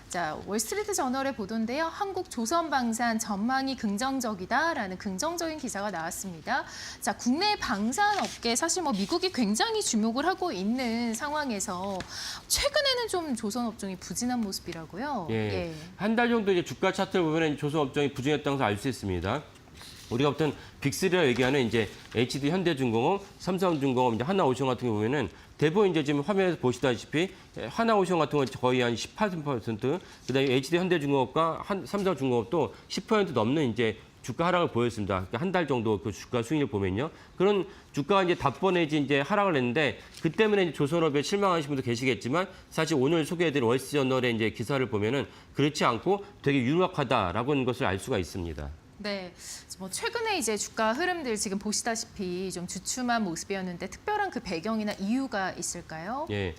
자, 월스트리트 저널의 보도인데요. 한국 조선방산 전망이 긍정적이다라는 긍정적인 기사가 나왔습니다. 자, 국내 방산업계 사실 미국이 굉장히 주목을 하고 있는 상황에서 최근에는 좀 조선업종이 부진한 모습이라고요. 예. 한 달 정도 이제 주가 차트를 보면 조선업종이 부진했다는 것을 알 수 있습니다. 우리가 어떤 빅3라 얘기하는 이제 HD 현대중공업, 삼성중공업, 이제 하나오션 같은 경우에는 대부분 이제 지금 화면에서 보시다시피 하나오션 같은 건 거의 한 18%, 그다음에 HD 현대중공업과 삼성중공업도 10% 넘는 이제 주가 하락을 보였습니다. 그러니까 한 달 정도 그 주가 수익을 보면요. 그런 주가가 이제 다번에 이제 하락을 했는데 그 때문에 이제 조선업에 실망하신 분도 계시겠지만 사실 오늘 소개해드린 월스트리트저널의 이제 기사를 보면은 그렇지 않고 되게 유력하다라고 하는 것을 알 수가 있습니다. 네, 최근에 이제 주가 흐름들 지금 보시다시피 좀 주춤한 모습이었는데 특별한 그 배경이나 이유가 있을까요? 예.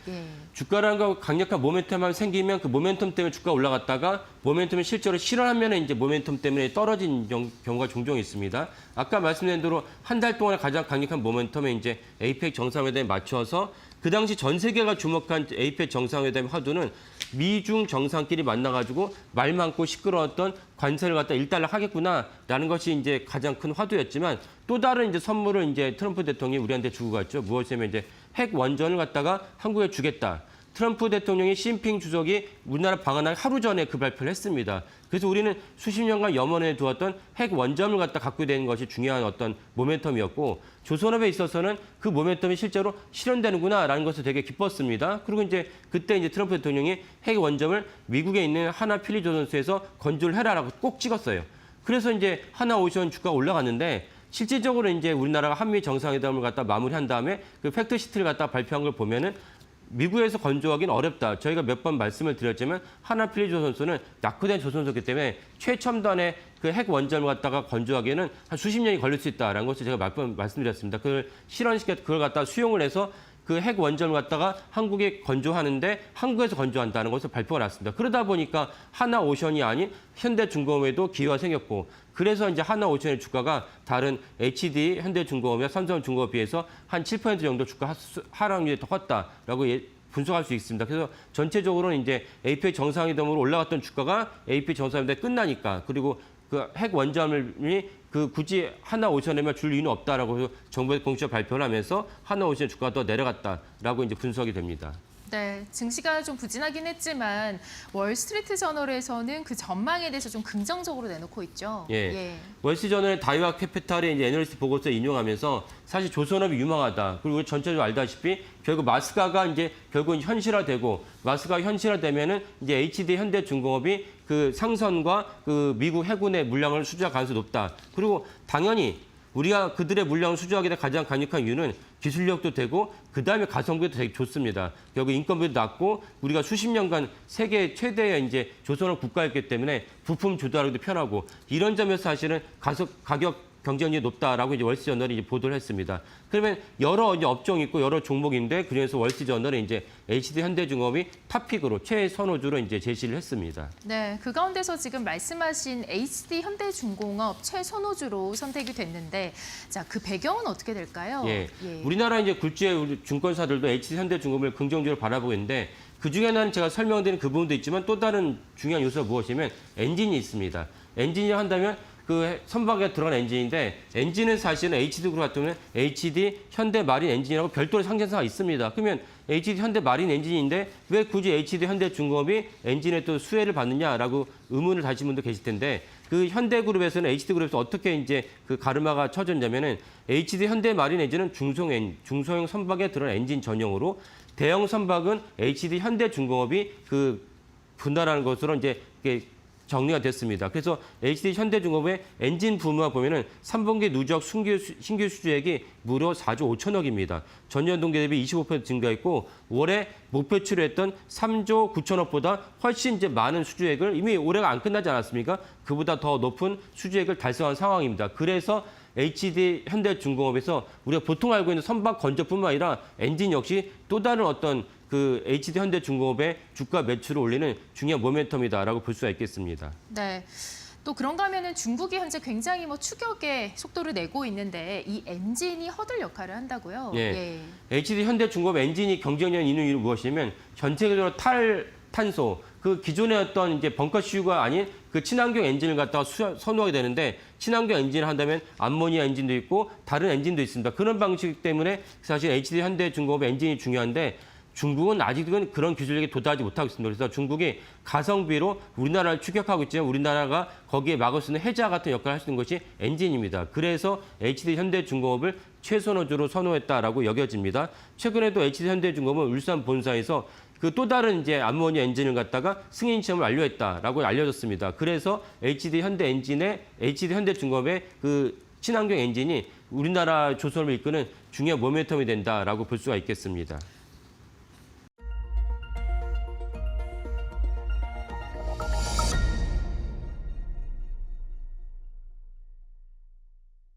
주가라는 거 강력한 모멘텀만 생기면 그 모멘텀 때문에 주가 올라갔다가 모멘텀이 실제로 실현하면 이제 모멘텀 때문에 떨어진 경우가 종종 있습니다. 아까 말씀드린 대로 한 달 동안의 가장 강력한 모멘텀에 이제 에이펙 정상회담에 맞춰서 그 당시 전 세계가 주목한 에이펙 정상회담 화두는 미중 정상끼리 만나가지고 말 많고 시끄러웠던 관세를 갖다 일단락 하겠구나라는 것이 이제 가장 큰 화두였지만 또 다른 이제 선물을 이제 트럼프 대통령이 우리한테 주고 갔죠. 무엇이냐면 이제 핵 원전을 갖다가 한국에 주겠다. 트럼프 대통령이 시진핑 주석이 우리나라 방한하기 하루 전에 그 발표를 했습니다. 그래서 우리는 수십 년간 염원해 두었던 핵 원점을 갖다 갖고 되는 것이 중요한 어떤 모멘텀이었고 조선업에 있어서는 그 모멘텀이 실제로 실현되는구나라는 것을 되게 기뻤습니다. 그리고 이제 그때 이제 트럼프 대통령이 핵 원점을 미국에 있는 하나 필리조선소에서 건조를 해라라고 꼭 찍었어요. 그래서 이제 하나오션 주가가 올라갔는데 실질적으로 이제 우리나라가 한미 정상회담을 갖다 마무리한 다음에 그 팩트시트를 갖다 발표한 걸 보면은 미국에서 건조하기는 어렵다. 저희가 몇 번 말씀을 드렸지만 하나필리조선소는 낙후된 조선소이기 때문에 최첨단의 그 핵 원전을 갖다가 건조하기에는 한 수십 년이 걸릴 수 있다라는 것을 제가 몇 번 말씀드렸습니다. 그걸 그걸 갖다가 수용을 해서 그 핵 원전을 갖다가 한국에 건조하는데 한국에서 건조한다는 것을 발표가 났습니다. 그러다 보니까 하나오션이 아닌 현대중공업에도 기회가 생겼고 그래서 이제 하나오션의 주가가 다른 HD 현대중공업이나 삼성중공업에 비해서 한 7% 정도 주가 하락률이 더 컸다라고 분석할 수 있습니다. 그래서 전체적으로는 이제 에이펙 정상회담으로 올라갔던 주가가 에이펙 정상회담이 끝나니까 그리고 그 핵 원전이 그 굳이 하나오션에만 줄 이유는 없다라고 해서 정부에서 공식적으로 발표를 하면서 하나오션 주가가 더 내려갔다라고 이제 분석이 됩니다. 네, 증시가 좀 부진하긴 했지만 월스트리트 저널에서는 그 전망에 대해서 좀 긍정적으로 내놓고 있죠. 월스트리트저널의 다이와 캐피탈의 이제 애널리스트 보고서 인용하면서 사실 조선업이 유망하다. 그리고 전체적으로 알다시피 결국 마스가가 이제 결국은 현실화되고 마스가 현실화되면은 이제 HD 현대중공업이 그 상선과 그 미국 해군의 물량을 수주할 가능성이 높다. 그리고 당연히 우리가 그들의 물량을 수주하게 된 가장 강력한 이유는 기술력도 되고 그다음에 가성비도 되게 좋습니다. 결국 인건비도 낮고 우리가 수십 년간 세계 최대의 이제 조선업 국가였기 때문에 부품 조달하기도 편하고 이런 점에서 사실은 가격 경쟁력이 높다라고 이제 월스트리트저널이 이제 보도를 했습니다. 그러면 여러 이제 업종이 있고 여러 종목인데 그중에서 월스트리트저널이 이제 HD 현대중공업이 탑픽으로 최선호주로 이제 제시를 했습니다. 네, 그 가운데서 지금 말씀하신 HD 현대중공업 최선호주로 선택이 됐는데, 자, 그 배경은 어떻게 될까요? 우리나라 이제 굴지의 증권사들도 HD 현대중공업을 긍정적으로 바라보고 있는데 그 중에는 제가 설명드린 그 부분도 있지만 또 다른 중요한 요소가 무엇이냐면 엔진이 있습니다. 엔진이라 한다면 그 선박에 들어간 엔진인데 엔진은 사실은 HD그룹 같은 경우는 HD 현대마린 엔진이라고 별도의 상장사가 있습니다. 그러면 HD 현대마린 엔진인데 왜 굳이 HD 현대중공업이 엔진에 또 수혜를 받느냐라고 의문을 다신 분도 계실 텐데 그 현대그룹에서는 HD그룹에서 어떻게 이제 그 가르마가 쳐졌냐면은 HD 현대마린 엔진은 중소형 선박에 들어간 엔진 전용으로 대형 선박은 HD 현대중공업이 그 분할하는 것으로 이제 정리가 됐습니다. 그래서 HD 현대중공업의 엔진 부문만 보면은 3분기 누적 신규 수주액이 무려 4조 5천억입니다. 전년 동기 대비 25% 증가했고 올해 목표치로 했던 3조 9천억보다 훨씬 이제 많은 수주액을 이미 올해가 안 끝나지 않았습니까? 그보다 더 높은 수주액을 달성한 상황입니다. 그래서 HD 현대중공업에서 우리가 보통 알고 있는 선박 건조뿐만 아니라 엔진 역시 또 다른 어떤 그 HD 현대중공업의 주가 매출을 올리는 중요한 모멘텀이다라고 볼 수가 있겠습니다. 네. 또 그런가 하면은 중국이 현재 굉장히 추격의 속도를 내고 있는데 이 엔진이 허들 역할을 한다고요? HD 현대중공업 엔진이 경쟁력 있는 이유는 무엇이냐면 전 세계적으로 탄소, 그 기존의 어떤 이제 벙커슈가 아닌 그 친환경 엔진을 갖다가 선호하게 되는데 친환경 엔진을 한다면 암모니아 엔진도 있고 다른 엔진도 있습니다. 그런 방식 때문에 사실 HD 현대중공업의 엔진이 중요한데 중국은 아직은 그런 기술력에 도달하지 못하고 있습니다. 그래서 중국이 가성비로 우리나라를 추격하고 있지만 우리나라가 거기에 막을 수 있는 해자 같은 역할을 할 수 있는 것이 엔진입니다. 그래서 HD 현대중공업을 최선호주로 선호했다라고 여겨집니다. 최근에도 HD 현대중공업은 울산 본사에서 그 또 다른 이제 암모니아 엔진을 갖다가 승인 시험을 완료했다라고 알려졌습니다. 그래서 HD 현대중공업의 그 친환경 엔진이 우리나라 조선을 이끄는 중요한 모멘텀이 된다라고 볼 수가 있겠습니다.